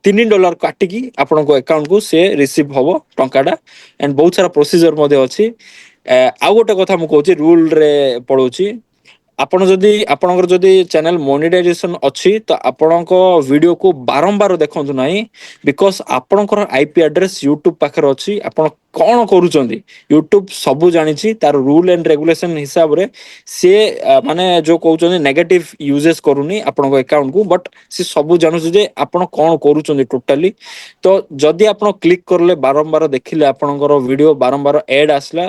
$3 କାଟିକି ଆପଣଙ୍କ ଆକାଉଣ୍ଟ କୁ ସେ ରିସିଭ ହବ ଟଙ୍କା ଟା। ଏଣ୍ଡ ବହୁତ ସାରା ପ୍ରୋସିଜର ମଧ୍ୟ ଅଛି। ଆଉ ଗୋଟେ କଥା ମୁଁ କହୁଛି ରୁଲରେ ପଳଉଛି, ଆପଣ ଯଦି ଆପଣଙ୍କର ଯଦି ଚ୍ୟାନେଲ ମନିଟାଇଜେସନ ଅଛି ତ ଆପଣଙ୍କ ଭିଡିଓକୁ ବାରମ୍ବାର ଦେଖନ୍ତୁ ନାହିଁ, ବିକଜ ଆପଣଙ୍କର ଆଇପି ଆଡ୍ରେସ ୟୁଟ୍ୟୁବ ପାଖରେ ଅଛି, ଆପଣ କଣ କରୁଛନ୍ତି ୟୁଟ୍ୟୁବ ସବୁ ଜାଣିଛି, ତାର ରୁଲ ଆଣ୍ଡ ରେଗୁଲେସନ ହିସାବରେ ସିଏ ମାନେ ଯୋଉ କହୁଛନ୍ତି ନେଗେଟିଭ ୟୁଜେସ୍ କରୁନି ଆପଣଙ୍କ ଆକାଉଣ୍ଟ କୁ, ବଟ୍ ସେ ସବୁ ଜାଣୁଛି ଯେ ଆପଣ କଣ କରୁଛନ୍ତି ଟୋଟାଲି। ତ ଯଦି ଆପଣ କ୍ଲିକ କରିଲେ ବାରମ୍ବାର ଦେଖିଲେ ଆପଣଙ୍କର ଭିଡିଓ ବାରମ୍ବାର ଏଡ ଆସିଲା,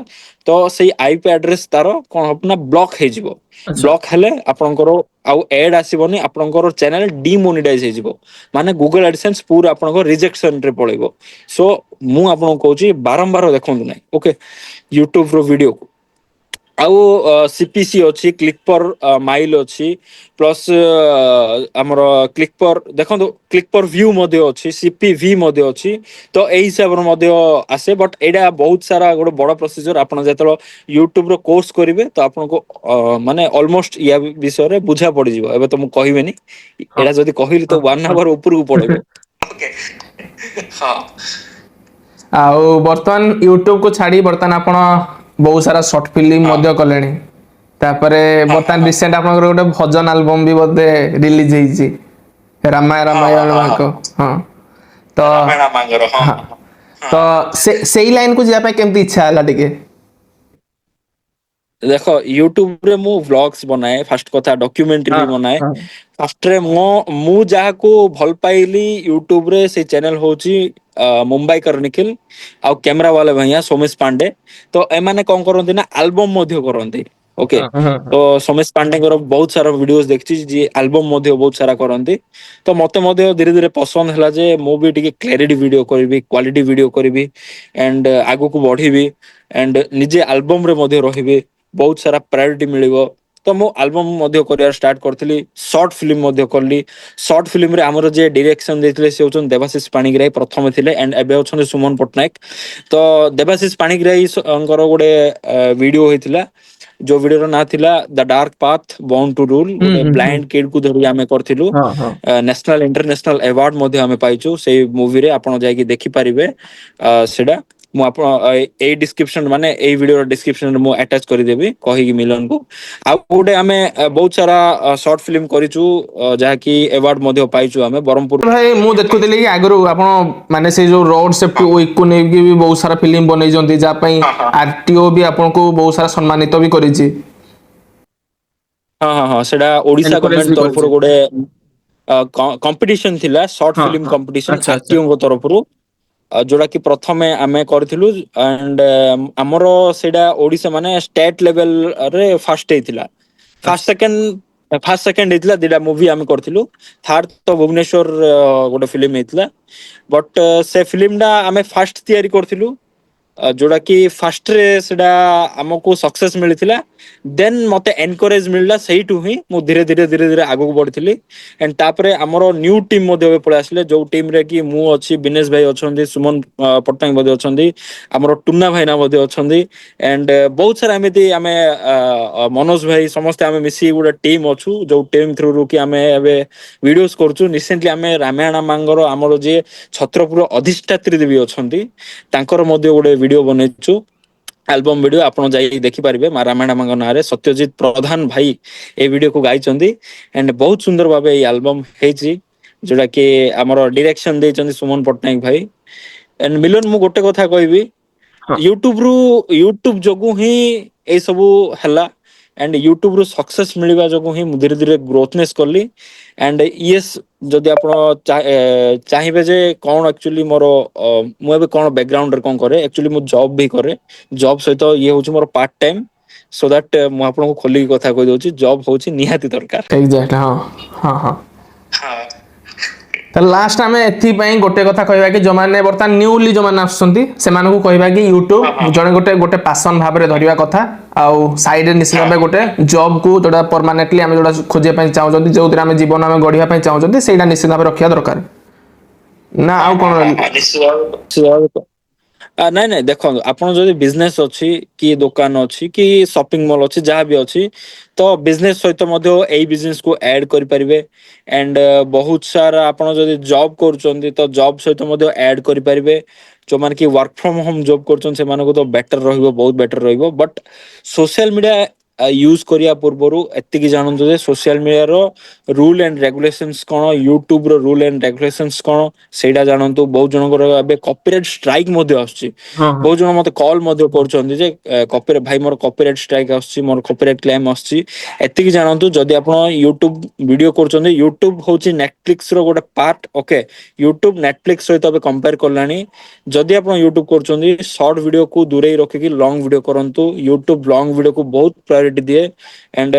ତ ସେଇ ଆଇପି ଆଡ୍ରେସ ତାର କଣ ହବ ନା ବ୍ଲକ ହେଇଯିବ। ଆଚ୍ଛା ବ୍ଲକ ହେଲେ ଆପଣଙ୍କର ଆଉ ଏଡ ଆସିବନି, ଆପଣଙ୍କର ଚ୍ୟାନେଲ ଡିମୋନିଟାଇଜ ହେଇଯିବ। ମାନେ ଗୁଗଲ ଆଡସେନ୍ସ ପୁରା ଆପଣଙ୍କ ରିଜେକ୍ସନ ରେ ପଳେଇବ। ସୋ ମୁଁ ଆପଣଙ୍କୁ କହୁଛି ବାରମ୍ବାର ଦେଖନ୍ତୁ ନାହିଁ ଓକେ ୟୁଟ୍ୟୁବ ର ଭିଡିଓ। ଆଉ ସିପିସି ଅଛି, କ୍ଲିପର ମାଇଲ ଅଛି, ପ୍ଲସ୍ ଆମର କ୍ଲିପର ଦେଖନ୍ତୁ କ୍ଲିପର ଭ୍ୟୁ ମଧ୍ୟ ଅଛି, ସିପିଭି ମଧ୍ୟ ଅଛି। ତ ଏଇ ହିସାବରେ ମଧ୍ୟ ଆସେ, ବଟ୍ ଏଇଟା ବହୁତ ସାରା ଗୋଟେ ବଡ ପ୍ରୋସିଜର, ଆପଣ ଯେତେବେଳେ ୟୁଟ୍ୟୁବ ର କୋର୍ସ କରିବେ ତ ଆପଣଙ୍କୁ ମାନେ ଅଲମୋଷ୍ଟ ୟା ବିଷୟରେ ବୁଝା ପଡିଯିବ। ଏବେ ତ ମୁଁ କହିବିନି, ହଁ ଏଇଟା ଯଦି କହିଲି ତ ହଁ 1 ଆୱାର ଉପରକୁ ପଳେଇବ। ହଁ ଆଉ ବର୍ତ୍ତମାନ ୟୁଟ୍ୟୁବ କୁ ଛାଡି ବର୍ତ୍ତମାନ ଆପଣ ବହୁତ ସାରା ସର୍ଟ ଫିଲ୍ମ ହଁ ମଧ୍ୟ କଲେଣି। ତାପରେ ହଁ ହଁ ବର୍ତ୍ତମାନ ହଁ ରିସେଣ୍ଟ ଆପଣଙ୍କର ଗୋଟେ ଭଜନ ଆଲବମ ବି ବୋଧେ ରିଲିଜ ହେଇଛି। ହଁ ହଁ ରାମାୟଣ ହଁ ମାଙ୍କ ହଁ ତ ରାମାୟଣ ମାଙ୍ଗର ହଁ ହଁ। ତ ସେଇ ଲାଇନକୁ ଯିବା ପାଇଁ କେମିତି ଇଚ୍ଛା ହେଲା ଟିକେ? ଦେଖ ୟୁଟ୍ୟୁବରେ ମୁଁ ଭ୍ଲଗସ ବନାଏ, ଫାଷ୍ଟ କଥା ଡକ୍ୟୁମେଣ୍ଟାରୀ ହଁ ବି ବନାଏ। ହଁ ଫାଷ୍ଟରେ ମୁଁ ଯାହାକୁ ଭଲ ପାଇଲି ୟୁଟ୍ୟୁବ ରେ ସେଇ ଚ୍ୟାନେଲ ହଉଛି ମୁମ୍ବାଇ କର ନିଖିଲ ଆଉ କ୍ୟାମେରା ବାଲା ଭैୟା ସୋମେଶ ପାଣ୍ଡେ। ତ ଏମାନେ କଣ କରନ୍ତି ନା ଆଲବମ ମଧ୍ୟ କରନ୍ତି ଓକେ। ହଁ ହଁ ତ ସୋମେଶ ପାଣ୍ଡେଙ୍କର ବହୁତ ସାରା ଭିଡିଓସ୍ ଦେଖିଛି, ଯିଏ ଆଲବମ୍ ମଧ୍ୟ ବହୁତ ସାରା କରନ୍ତି। ତ ମତେ ମଧ୍ୟ ଧୀରେ ଧୀରେ ପସନ୍ଦ ହେଲା ଯେ ମୁଁ ବି ଟିକେ କ୍ଲାରିଟି ଭିଡିଓ କରିବି, କ୍ୱାଲିଟି ଭିଡିଓ କରିବି, ଆଣ୍ଡ ଆଗକୁ ବଢିବି, ଆଣ୍ଡ ନିଜେ ଆଲବମ ରେ ମଧ୍ୟ ରହିବି, ବହୁତ ସାରା ପ୍ରାୟୋରିଟି ମିଳିବ। ତ ମୁଁ ଆଲବମ ମଧ୍ୟ କରିବା ଷ୍ଟାର୍ଟ କରିଥିଲି, ସର୍ଟ ଫିଲ୍ମ ମଧ୍ୟ କଲି। ସର୍ଟ ଫିଲ୍ମରେ ଆମର ଯିଏ ଡିରେକ୍ସନ ଦେଇଥିଲେ ସେ ହଉଛନ୍ତି ଦେବାଶିଷ ପାଣିଗ୍ରାହୀ, ପ୍ରଥମେ ଥିଲେ, ଆଣ୍ଡ ଏବେ ଅଛନ୍ତି ସୁମନ ପଟ୍ଟନାୟକ। ତ ଦେବାଶିଷ ପାଣିଗ୍ରାହୀଙ୍କର ଗୋଟେ ଭିଡିଓ ହେଇଥିଲା, ଯୋଉ ଭିଡିଓର ନାଁ ଥିଲା the dark path born to rule, ହୁଁ ଗୋଟେ ହୁଁ ହୁଁ ବ୍ଲାଇଣ୍ଡ କିଡ୍ କୁ ଧରି ଆମେ କରିଥିଲୁ। ହଁ ହଁ ନ୍ୟାସନାଲ ଇଣ୍ଟରନ୍ୟାସନାଲ ଆୱାର୍ଡ ମଧ୍ୟ ଆମେ ପାଇଛୁ ସେଇ ମୁଭିରେ, ଆପଣ ଯାଇକି ଦେଖିପାରିବେ ସେଟା। ମୁଁ ଆପଣ ଏଇ ଡିସ୍କ୍ରିପସନ ମାନେ ଏଇ ଭିଡିଓର ଡିସ୍କ୍ରିପସନରେ ମୁଁ ଆଟାଚ କରିଦେବି କହିକି ମିଲନକୁ। ଆଉ ଗୋଟେ ଆମେ ବହୁତ ସାରା ସର୍ଟ ଫିଲ୍ମ କରିଛୁ ଯାହାକି ଆୱାର୍ଡ ମଧ୍ୟ ପାଇଛୁ ଆମେ ବ୍ରହ୍ମପୁର। ଭାଇ ମୁଁ ଦେଖୁଥିଲି କି ଆଗରୁ ଆପଣ ମାନେ ସେଇ ଯୋଉ ରୋଡ ସେଫ୍ଟି ୱିକ୍ କୁ ନେଇକି ବି ବହୁତ ସାରା ଫିଲ୍ମ ବନେଇଛନ୍ତି, ଯାହା ପାଇଁ ଆରଟିଓ ବି ଆପଣଙ୍କୁ ବହୁତ ସାରା ସମ୍ମାନିତ ବି କରିଛି। ହଁ ହଁ ହଁ, ସେଟା ଓଡିଶା ଏନକରେଜ ଗଭର୍ଣମେଣ୍ଟ ବି କରିଛି। ତରଫରୁ ଗୋଟେ କମ୍ପିଟିସନ ଥିଲା, ସର୍ଟ ହଁ ଫିଲ୍ମ ହଁ କମ୍ପିଟିସନ ଆଚ୍ଛା ଆଚ୍ଛା ଆରଟିଓଙ୍କ ତରଫରୁ। ଯୋଉଟା କି ପ୍ରଥମେ ଆମେ କରିଥିଲୁ, ଆଣ୍ଡ ଆମର ସେଇଟା ଓଡିଶା ମାନେ ଷ୍ଟେଟ ଲେଭେଲରେ ଫାଷ୍ଟ ହେଇଥିଲା। ଫାଷ୍ଟ ସେକେଣ୍ଡ ହେଇଥିଲା, ଦିଟା ମୁଭି ଆମେ କରିଥିଲୁ। ଥାର୍ଡ ତ ଭୁବନେଶ୍ଵର ଗୋଟେ ଫିଲ୍ମ ହେଇଥିଲା। ବଟ୍ ସେ ଫିଲ୍ମ ଟା ଆମେ ଫାଷ୍ଟ ତିଆରି କରିଥିଲୁ, ଯୋଉଟା କି ଫାଷ୍ଟରେ ସେଟା ଆମକୁ ସକ୍ସେସ୍ ମିଳିଥିଲା। ଦେନ୍ ମତେ ଏନକରେଜ ମିଳିଲା, ସେଇଠୁ ହିଁ ମୁଁ ଧୀରେ ଧୀରେ ଧୀରେ ଧୀରେ ଆଗକୁ ବଢିଥିଲି। ଏଣ୍ଡ ତାପରେ ଆମର ନ୍ୟୁ ଟିମ୍ ମଧ୍ୟ ଏବେ ପଳେଇ ଆସିଲେ, ଯୋଉ ଟିମ ରେ କି ମୁଁ ଅଛି, ବିନେଶ ଭାଇ ଅଛନ୍ତି, ସୁମନ ପଟ୍ଟନାୟକ ମଧ୍ୟ ଅଛନ୍ତି, ଆମର ଟୁନା ଭାଇନା ମଧ୍ୟ ଅଛନ୍ତି, ଆଣ୍ଡ ବହୁତ ସାରା ଏମିତି ଆମେ ମନୋଜ ଭାଇ ସମସ୍ତେ ଆମେ ମିଶିକି ଗୋଟେ ଟିମ୍ ଅଛୁ, ଯୋଉ ଟିମ୍ ଥ୍ରୁରୁ କି ଆମେ ଏବେ ଭିଡିଓସ୍ କରୁଛୁ। ରିସେଣ୍ଟଲି ଆମେ ରାମାୟଣ ମାଙ୍କର ଆମର ଯିଏ ଛତ୍ରପୁର ଅଧିଷ୍ଠାତ୍ରୀ ଦେବୀ ଅଛନ୍ତି, ତାଙ୍କର ମଧ୍ୟ ଗୋଟେ ଭିଡିଓ ବନେଇଛୁ, ଆଲବମ ଭିଡିଓ। ଆପଣ ଯାଇକି ଦେଖିପାରିବେ, ମା ରାମାୟଣ ମାଙ୍କ ନାଁରେ ସତ୍ୟଜିତ ପ୍ରଧାନ ଭାଇ ଏଇ ଭିଡିଓକୁ ଗାଇଛନ୍ତି। ଆଣ୍ଡ ବହୁତ ସୁନ୍ଦର ଭାବେ ଏଇ ଆଲବମ ହେଇଛି, ଯୋଉଟା କି ଆମର ଡିରେକ୍ସନ ଦେଇଛନ୍ତି ସୁମନ ପଟ୍ଟନାୟକ ଭାଇ। ଆଣ୍ଡ ମିଲନ, ମୁଁ ଗୋଟେ କଥା କହିବି, ହଁ ୟୁଟ୍ୟୁବ ଯୋଗୁ ହିଁ ଏଇ ସବୁ ହେଲା, ଆଣ୍ଡ ୟୁଟ୍ୟୁବ ରୁ ସକ୍ସେସ୍ ମିଳିବା ଯୋଗୁଁ ହିଁ ମୁଁ ଧୀରେ ଧୀରେ ଗ୍ରୋଥନେସ୍ କଲି। ଆଣ୍ଡ ୟେସ୍, ଯଦି ଆପଣ ଚାହିଁବେ ଯେ କଣ ଆକ୍ଚୁଆଲି ମୋର ମୁଁ ଏବେ କଣ ବ୍ୟାକଗ୍ରାଉଣ୍ଡରେ କଣ କରେ, ଆକ୍ଚୁଆଲି ମୁଁ ଜବ୍ ବି କରେ। ଜବ୍ ସହିତ ଇଏ ହଉଛି ମୋର ପାର୍ଟ ଟାଇମ, ସୋ ଦ୍ୟାଟ ମୁଁ ଆପଣଙ୍କୁ ଖୋଲିକି କଥା କହିଦଉଛି, ଜବ୍ ହଉଛି ନିହାତି ଦରକାର। ଏକ୍ଜାକ୍ଟ, ହଁ ହଁ ହଁ। ହଁ। ତାହେଲେ ଲାଷ୍ଟ ଆମେ ଏଥିପାଇଁ ଗୋଟେ କଥା କହିବା କି, ଯୋଉମାନେ ବର୍ତ୍ତମାନ ନ୍ୟୁଲି ଯୋଉମାନେ ଆସୁଛନ୍ତି ସେମାନଙ୍କୁ କହିବା କି ୟୁଟ୍ୟୁବ ଜଣେ ଗୋଟେ ପାସନ ଭାବରେ ଧରିବା କଥା, ଆଉ ସାଇଡରେ ନିଶ୍ଚିତ ଭାବେ ଗୋଟେ ଜବ୍ କୁ ଯୋଉଟା ପରମାନେଣ୍ଟଲି ଆମେ ଯୋଉଟା ଖୋଜିବା ପାଇଁ ଚାହୁଁଛନ୍ତି, ଯୋଉଥିରେ ଆମେ ଜୀବନ ଆମେ ଗଢିବା ପାଇଁ ଚାହୁଁଛନ୍ତି, ସେଇଟା ନିଶ୍ଚିତ ଭାବେ ରଖିବା ଦରକାର। ନା ଆଉ କଣ? ନାଇଁ ନାଇଁ, ଦେଖନ୍ତୁ, ଆପଣ ଯଦି ବିଜନେସ ଅଛି, କି ଦୋକାନ ଅଛି, କି ସପିଂ ମଲ୍ ଅଛି, ଯାହା ବି ଅଛି, ତ ବିଜନେସ ସହିତ ମଧ୍ୟ ଏଇ ବିଜନେସ କୁ ଆଡ କରିପାରିବେ। ଆଣ୍ଡ ବହୁତ ସାରା ଆପଣ ଯଦି ଜବ୍ କରୁଛନ୍ତି, ତ ଜବ୍ ସହିତ ମଧ୍ୟ ଆଡ କରିପାରିବେ। ଯୋଉମାନେ କି ୱାର୍କ ଫ୍ରମ ହୋମ ଜବ୍ କରୁଛନ୍ତି, ସେମାନଙ୍କୁ ତ ବେଟର ରହିବ, ବହୁତ ବେଟର ରହିବ। ବଟ୍ ସୋସିଆଲ ମିଡିଆ ୟୁଜ କରିବା ପୂର୍ବରୁ ଏତିକି ଜାଣନ୍ତୁ ଯେ ସୋସିଆଲ ମିଡିଆର ରୁଲ ଆଣ୍ଡ ରେଗୁଲେସନ୍ସ କଣ, ୟୁଟ୍ୟୁବ ର ରୁଲ ଆଣ୍ଡ ରେଗୁଲେସନ୍ସ କଣ, ସେଇଟା ଜାଣନ୍ତୁ। ବହୁତ ଜଣଙ୍କର ଏବେ କପିରାଇଟ ଷ୍ଟ୍ରାଇକ ମଧ୍ୟ ଆସୁଛି। ହଁ ହଁ ବହୁତ ଜଣ ମତେ କଲ୍ ମଧ୍ୟ କରୁଛନ୍ତି ଯେ ଭାଇ ମୋର କପିରାଇଟ ଷ୍ଟ୍ରାଇକ ଆସୁଛି, ମୋର କପିରାଇଟ କ୍ଲେମ ଆସୁଛି। ଏତିକି ଜାଣନ୍ତୁ, ଯଦି ଆପଣ ୟୁଟ୍ୟୁବ ଭିଡିଓ କରୁଛନ୍ତି, ୟୁଟ୍ୟୁବ ହଉଛି ନେଟଫ୍ଲିକ୍ସ ର ଗୋଟେ ପାର୍ଟ। ଓକେ, ୟୁଟ୍ୟୁବ ନେଟଫ୍ଲିକ୍ସ ସହିତ ଏବେ କମ୍ପେୟାର କଲାଣି। ଯଦି ଆପଣ ୟୁଟ୍ୟୁବ କରୁଛନ୍ତି, ସର୍ଟ ଭିଡିଓକୁ ଦୂରେଇ ରଖିକି ଲଙ୍ଗ ଭିଡିଓ କରନ୍ତୁ। ୟୁଟ୍ୟୁବ ଲଙ୍ଗ ଭିଡିଓକୁ ବହୁତ ପ୍ରାୟୋରିଟି ଦିଏ। ଆଣ୍ଡ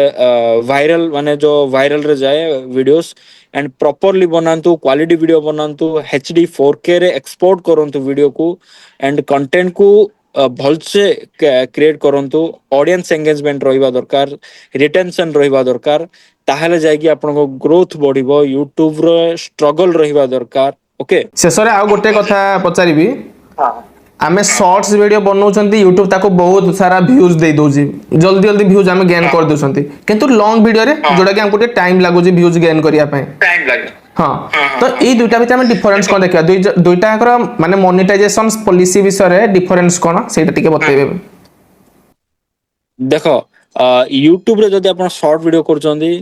ଭାଇରାଲ ମାନେ ଯୋଉ ଭାଇରାଲରେ ଯାଏ ଭିଡିଓସ୍, ଆଣ୍ଡ ପ୍ରପରଲି ବନାନ୍ତୁ, କ୍ୱାଲିଟି ଭିଡିଓ ବନାନ୍ତୁ, HD 4K ରେ ଏକ୍ସପୋର୍ଟ କରନ୍ତୁ ଭିଡିଓକୁ, ଆଣ୍ଡ କଣ୍ଟେଣ୍ଟକୁ ଭଲସେ କ୍ରିଏଟ କରନ୍ତୁ। ଅଡିଏନ୍ସ ଏଙ୍ଗେଜମେଣ୍ଟ ରହିବା ଦରକାର, ରିଟେନସନ ରହିବା ଦରକାର। ତାହେଲେ ଯାଇକି ଆପଣଙ୍କ ଗ୍ରୋଥ ବଢିବ। ୟୁଟ୍ୟୁବ ର ଷ୍ଟ୍ରଗଲ ରହିବା ଦରକାର। ଓକେ। ଶେଷରେ ଆଉ ଗୋଟେ କଥା ପଚାରିବି, ଆମେ ସର୍ଟସ ଭିଡିଓ ବନଉଛନ୍ତି, ୟୁଟ୍ୟୁବ ତାକୁ ବହୁତ ସାରା ଭ୍ୟୁଜ ଦେଇ ଦଉଛି, ଜଲ୍ଦି ଜଲ୍ଦି ଭ୍ୟୁଜ ଆମେ ଗେନ୍ କରିଦଉଛନ୍ତି। କିନ୍ତୁ ଲଙ୍ଗ ଭିଡିଓରେ ଯୋଉଟା କି ଆମକୁ ଟିକେ ଟାଇମ ଲାଗୁଛି ଭ୍ୟୁଜ ଗେନ୍ କରିବା ପାଇଁ। ହଁ, ତ ଏଇ ଦୁଇଟା ଭିତରେ ଆମେ ଡିଫରେନ୍ସ କଣ ଦେଖିବା, ଦୁଇଟାଙ୍କର ମାନେ ମନିଟାଇଜେସନ ପଲିସି ବିଷୟରେ ଡିଫରେନ୍ସ କଣ, ସେଇଟା ଟିକେ ବତେଇବେ। ଦେଖ, ୟୁଟ୍ୟୁବରେ ଯଦି ଆପଣ ସର୍ଟ ଭିଡିଓ କରୁଛନ୍ତି,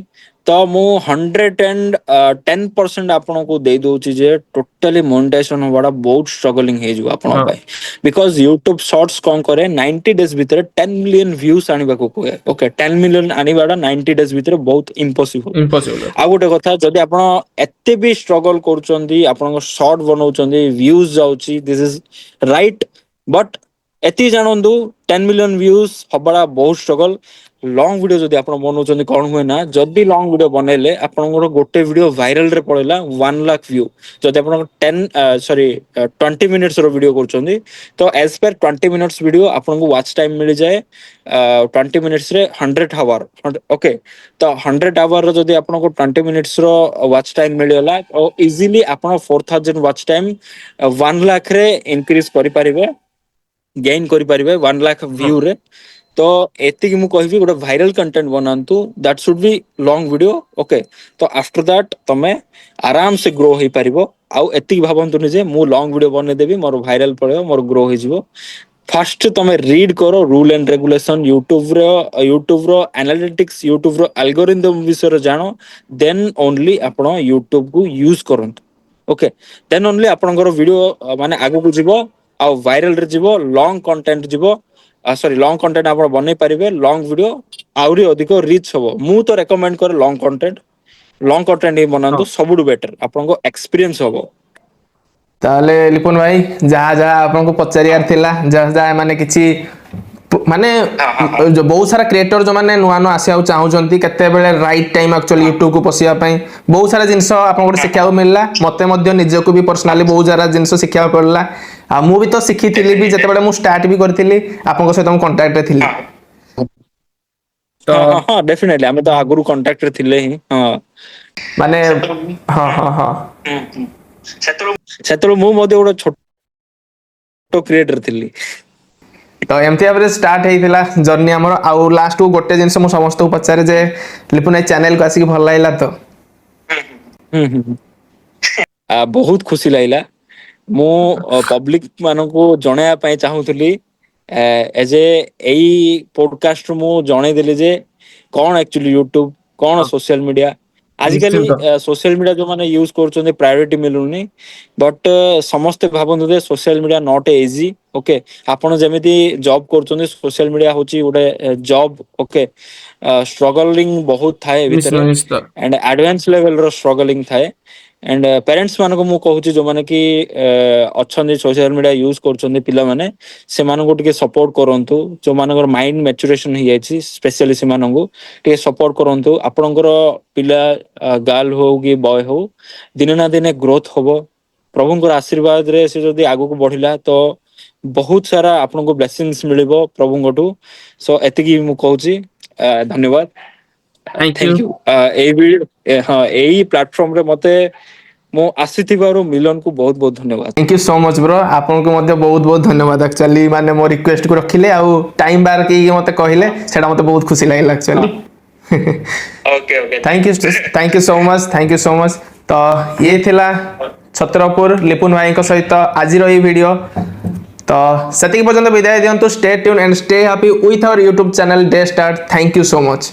ତ ମୁଁ 110% ଆପଣଙ୍କୁ ଦେଇ ଦଉଛି ଯେ ଟୋଟାଲି ମନିଟାଇଜେସନ ହବାଟା ବହୁତ ଷ୍ଟ୍ରଗଲିଂ ହେଇଯିବ ଆପଣଙ୍କ ହଁ ପାଇଁ। ବିକଜ ୟୁଟ୍ୟୁବ ସର୍ଟସ କଣ କରେ, 90 ଡେଜ ଭିତରେ 10 ମିଲିୟନ ଭ୍ୟୁଜ ଆଣିବାକୁ କୁହେ। ଓକେ, 10 ମିଲିୟନ ଆଣିବାଟା 90 ଡେଜ ଭିତରେ ବହୁତ ଇମ୍ପସିବଲ। ଇମ୍ପସିବଲ। ଆଉ ଗୋଟେ କଥା, ଯଦି ଆପଣ ଏତେ ବି ଷ୍ଟ୍ରଗଲ କରୁଛନ୍ତି, ଆପଣଙ୍କ ସର୍ଟ ବନଉଛନ୍ତି, ଭ୍ୟୁଜ ଯାଉଛି, ଦିସ୍ ଇଜ ରାଇଟ, ବଟ୍ ଏତିକି ଜାଣନ୍ତୁ 10 ମିଲିୟନ ଭ୍ୟୁଜ ହବାଟା ବହୁତ ଷ୍ଟ୍ରଗଲ। ଲଙ୍ଗ ଭିଡିଓ ଯଦି ଆପଣ ବନାଉଛନ୍ତି କଣ ହୁଏ ନା, ଯଦି ଲଙ୍ଗ ଭିଡିଓ ବନେଇଲେ ଆପଣଙ୍କର ଗୋଟେ ଭିଡିଓ ଭାଇରାଲ ରେ ପଳେଇଲା 1 ଲାख ଭ୍ୟୁ, ଯଦି ଆପଣ 20 ମିନିଟ୍ସ ର ଭିଡିଓ କରୁଛନ୍ତି ତ ଏଜ पर 20 ମିନିଟ୍ସ ଭିଡିଓ ଆପଣଙ୍କୁ ୱାଚ୍ ଟାଇମ ମିଳିଯାଏ 20 ମିନିଟ୍ସ ରେ 100 ଆୱାର। ଓକେ, ତ 100 ଆୱାର ର ଯଦି ଆପଣଙ୍କୁ 20 ମିନିଟ୍ସ ର ୱାଚ୍ ଟାଇମ ମିଳିଗଲା ତ ଇଜିଲି ଆପଣ 4000 ୱାଚ୍ ଟାଇମ 1 ଲାख ରେ ଇନକ୍ରିଜ କରିପାରିବେ, ଗେନ୍ କରିପାରିବେ 1 ଲାख ଭ୍ୟୁ ରେ। ତ ଏତିକି ମୁଁ କହିବି, ଗୋଟେ ଭାଇରାଲ କଣ୍ଟେଣ୍ଟ ବନାନ୍ତୁ, that should be long video. Okay, ତ ଆଫ୍ଟର ଦ୍ୟାଟ ତମେ ଆରାମ ସେ ଗ୍ରୋ ହେଇପାରିବ। ଆଉ ଏତିକି ଭାବନ୍ତୁନି ଯେ ମୁଁ ଲଙ୍ଗ ଭିଡିଓ ବନେଇଦେବି ମୋର ଭାଇରାଲ ପଳେଇବ ମୋର ଗ୍ରୋ ହେଇଯିବ। ଫାଷ୍ଟ ତମେ ରିଡ କର ରୁଲ ଆଣ୍ଡ ରେଗୁଲେସନ, ୟୁଟ୍ୟୁବ ର ଆନାଲିଟିକ୍ସ, ୟୁଟ୍ୟୁବ ର ଆଲଗୋରିଦମ ବିଷୟରେ ଜାଣ, ଦେନ୍ ଓନଲି ଆପଣ ୟୁଟ୍ୟୁବ କୁ ୟୁଜ କରନ୍ତୁ। ଓକେ, ଦେନ୍ ଓନଲି ଆପଣଙ୍କର ଭିଡିଓ ମାନେ ଆଗକୁ ଯିବ ଆଉ ଭାଇରାଲ ରେ ଯିବ, ଲଙ୍ଗ କଣ୍ଟେଣ୍ଟ ଯିବ। ଲଙ୍ଗ କଣ୍ଟେଣ୍ଟ ଆପଣ ବନେଇ ପାରିବେ, ଲଙ୍ଗ ଭିଡିଓ ଆହୁରି ଅଧିକ ରିଚ୍ ହବ। ମୁଁ ତ ରେକମେଣ୍ଡ କରେ ଲଙ୍ଗ କଣ୍ଟେଣ୍ଟ ହିଁ ହଁ। ବନାନ୍ତୁ, ସବୁଠୁ ବେଟର ଆପଣଙ୍କ ଏକ୍ସପିରିଏନ୍ସ ହବ। ତାହେଲେ ଲିପୁନ ଭାଇ, ଯାହା ଯାହା ଆପଣଙ୍କୁ ପଚାରିବାର ଥିଲା, ଯାହା ଯାହା ମାନେ କିଛି ମାନେ ବହୁତ ସାରା କ୍ରିଏଟର ଯୋଉମାନେ ନୂଆ ନୂଆ ଆସିବାକୁ ଚାହୁଁଛନ୍ତି, କେତେବେଳେ ରାଇଟ୍ ଟାଇମ୍ ଆକ୍ଚୁଆଲି ୟୁଟ୍ୟୁବକୁ ପଶିବା ପାଇଁ, ବହୁତ ସାରା ଜିନିଷ ଆପଣଙ୍କୁ ଶିଖିବାକୁ ମିଳିଲା। ମତେ ମଧ୍ୟ ନିଜକୁ ବି ପର୍ସନାଲି ବହୁତ ସାରା ଜିନିଷ ଶିଖିବାକୁ ପଡ଼ିଲା। ଆଉ ମୁଁ ବି ତ ଶିଖିଥିଲି ବି, ଯେତେବେଳେ ମୁଁ ଷ୍ଟାର୍ଟ ବି କରିଥିଲି ଆପଣଙ୍କ ସହିତ ମୁଁ କଣ୍ଟାକ୍ଟରେ ଥିଲି। ତ ହଁ ହଁ ହଁ, ଡେଫିନେଟଲି ଆମେ ତ ଆଗରୁ କଣ୍ଟାକ୍ଟରେ ଥିଲେ ହିଁ। ହଁ, ମାନେ ହଁ ହଁ ହଁ। ସେତେବେଳେ ମୁଁ ମଧ୍ୟ ଗୋଟେ ଛୋଟ କ୍ରିଏଟର ଥିଲି। ତ ଏମିତି ଭାବରେ ଷ୍ଟାର୍ଟ ହେଇଥିଲା ଜର୍ଣ୍ଣି ଆମର। ଆଉ ଲାଷ୍ଟକୁ ଗୋଟେ ଜିନିଷ ମୁଁ ସମସ୍ତଙ୍କୁ ପଚାରେ ଯେ, ଲିପୁନ ଭାଇ ଚ୍ୟାନେଲକୁ ଆସିକି ଭଲ ଲାଗିଲା ତ? ବହୁତ ଖୁସି ଲାଗିଲା। ମୁଁ ପବ୍ଲିକ ମାନଙ୍କୁ ଜଣେଇବା ପାଇଁ ଚାହୁଁଥିଲି, ଏଜ ଏଇ ପୋଡକାଷ୍ଟରୁ ମୁଁ ଜଣେଇଦେଲି ଯେ କଣ ଆକ୍ଚୁଆଲି ୟୁଟ୍ୟୁବ, କଣ ସୋସିଆଲ ମିଡିଆ। ଆଜିକାଲି ନିଶ୍ଚିନ୍ତ ସୋସିଆଲ ମିଡିଆ ଯୋଉମାନେ ୟୁଜ କରୁଛନ୍ତି ପ୍ରାୟୋରିଟି ମିଳୁନି। ବଟ୍ ସମସ୍ତେ ଭାବନ୍ତୁ ଯେ social media not easy. Okay, ଆପଣ ଯେମିତି ଜବ୍ କରୁଛନ୍ତି, ସୋସିଆଲ ମିଡିଆ ହଉଛି ଗୋଟେ ଜବ୍। ଓକେ, ଷ୍ଟ୍ରଗଲିଂ ବହୁତ ଥାଏ ନିଶ୍ଚିତ ଭିତରେ, ନିଶ୍ଚିତ ଆଣ୍ଡ ଆଡଭାନ୍ସ ଲେଭେଲ ର ଷ୍ଟ୍ରଗଲିଂ ଥାଏ। ଆଣ୍ଡ ପ୍ୟାରେଣ୍ଟସ ମାନଙ୍କୁ ମୁଁ କହୁଛି, ଯୋଉମାନେ କି ଅଛନ୍ତି ସୋସିଆଲ ମିଡିଆ ୟୁଜ କରୁଛନ୍ତି ପିଲାମାନେ, ସେମାନଙ୍କୁ ଟିକେ ସପୋର୍ଟ କରନ୍ତୁ। ଯୋଉମାନଙ୍କର ମାଇଣ୍ଡ ମେଚୁରେସନ ହେଇଯାଇଛି ସ୍ପେସିଆଲି ସେମାନଙ୍କୁ ଟିକେ ସପୋର୍ଟ କରନ୍ତୁ। ଆପଣଙ୍କର ପିଲା ଗାର୍ଲ ହଉ କି ବୟ ହଉ, ଦିନେ ନା ଦିନେ ଗ୍ରୋଥ ହବ। ପ୍ରଭୁଙ୍କର ଆଶୀର୍ବାଦରେ ସେ ଯଦି ଆଗକୁ ବଢିଲା ତ ବହୁତ ସାରା ଆପଣଙ୍କୁ ବ୍ଲେସିଙ୍ଗସ ମିଳିବ ପ୍ରଭୁଙ୍କଠୁ। ସୋ ଏତିକି ମୁଁ କହୁଛି, ଧନ୍ୟବାଦ, ଥ୍ୟାଙ୍କ ୟୁ। ହଁ, ଏଇ ପ୍ଲାଟଫର୍ମରେ ମତେ ମୁଁ ଆସିଥିବାରୁ ମିଲନକୁ ବହୁତ ବହୁତ ଧନ୍ୟବାଦ। Thank you so much bro, ଆପଣଙ୍କୁ ମଧ୍ୟ ବହୁତ ବହୁତ ଧନ୍ୟବାଦ। ଆକ୍ଚୁଆଲି ମାନେ ମୋ ରିକ୍ୱେଷ୍ଟକୁ ରଖିଲେ ଆଉ ଟାଇମ୍ ବାହାର କରିକି ମତେ କହିଲେ, ସେଇଟା ମତେ ବହୁତ ଖୁସି ଲାଗିଲା actually. Okay okay, thank you so much, thank you so much. ତ ଇଏ ଥିଲା ଛତ୍ରପୁର ଲିପୁନ ଭାଇଙ୍କ ସହିତ ଆଜିର ଏଇ ଭିଡ଼ିଓ। ତ ସେତିକି ପର୍ଯ୍ୟନ୍ତ ବିଦାୟ ଦିଅନ୍ତୁ। Stay tune and stay happy with our YouTube channel day start. Thank you so much.